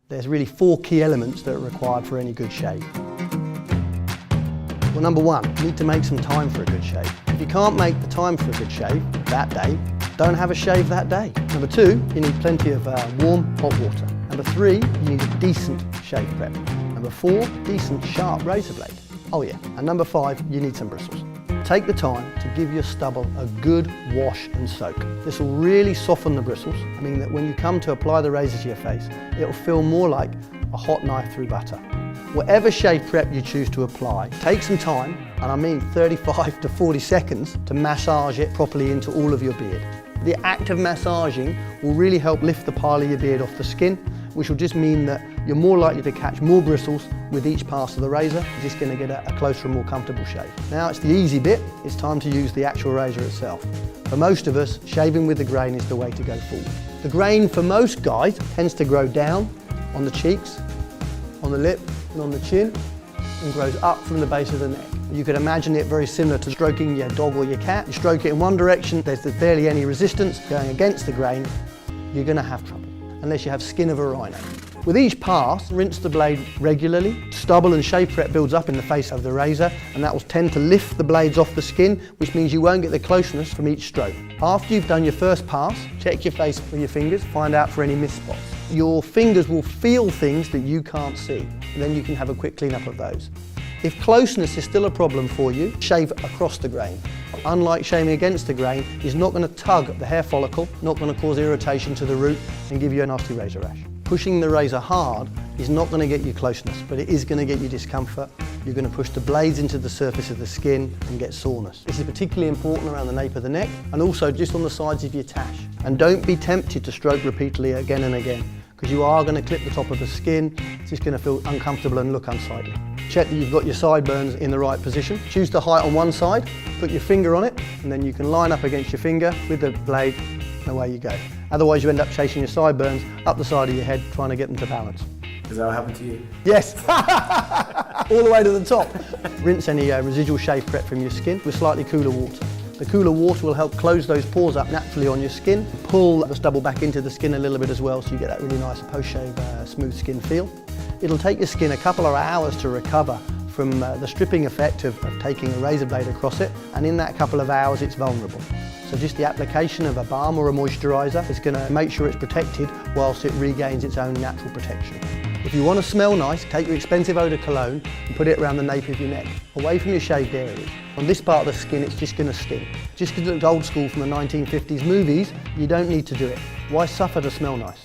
There's really 4 key elements that are required for any good shave. Well, number 1, you need to make some time for a good shave. If you can't make the time for a good shave that day, don't have a shave that day. Number 2, you need plenty of warm, hot water. Number 3, you need a decent shave prep. Number 4, decent, sharp razor blade. Oh yeah, and number 5, you need some bristles. Take the time to give your stubble a good wash and soak. This will really soften the bristles. I mean that when you come to apply the razor to your face, it'll feel more like a hot knife through butter. Whatever shave prep you choose to apply, take some time, and I mean 35 to 40 seconds, to massage it properly into all of your beard. The act of massaging will really help lift the pile of your beard off the skin, which will just mean that you're more likely to catch more bristles with each pass of the razor. You're just going to get a closer and more comfortable shave. Now it's the easy bit, it's time to use the actual razor itself. For most of us, shaving with the grain is the way to go forward. The grain for most guys tends to grow down on the cheeks, on the lip and on the chin, and grows up from the base of the neck. You could imagine it very similar to stroking your dog or your cat. You stroke it in one direction, there's barely any resistance. Going against the grain, you're going to have trouble, unless you have skin of a rhino. With each pass, rinse the blade regularly. Stubble and shave prep builds up in the face of the razor, and that will tend to lift the blades off the skin, which means you won't get the closeness from each stroke. After you've done your first pass, check your face with your fingers, find out for any missed spots. Your fingers will feel things that you can't see, and then you can have a quick clean up of those. If closeness is still a problem for you, shave across the grain. Unlike shaving against the grain, it's not going to tug at the hair follicle, not going to cause irritation to the root and give you a nasty razor rash. Pushing the razor hard is not going to get you closeness, but it is going to get you discomfort. You're going to push the blades into the surface of the skin and get soreness. This is particularly important around the nape of the neck and also just on the sides of your tash. And don't be tempted to stroke repeatedly again and again, because you are going to clip the top of the skin. It's just going to feel uncomfortable and look unsightly. Check that you've got your sideburns in the right position. Choose the height on one side, put your finger on it, and then you can line up against your finger with the blade, and away you go. Otherwise you end up chasing your sideburns up the side of your head, trying to get them to balance. Is that what happened to you? Yes, all the way to the top. Rinse any residual shave prep from your skin with slightly cooler water. The cooler water will help close those pores up naturally on your skin, pull the stubble back into the skin a little bit as well, so you get that really nice post-shave smooth skin feel. It'll take your skin a couple of hours to recover from the stripping effect of taking a razor blade across it, and in that couple of hours it's vulnerable. So just the application of a balm or a moisturiser is going to make sure it's protected whilst it regains its own natural protection. If you want to smell nice, take your expensive eau de cologne and put it around the nape of your neck, away from your shaved areas. On this part of the skin, it's just going to sting. Just because it looks old school from the 1950s movies, you don't need to do it. Why suffer to smell nice?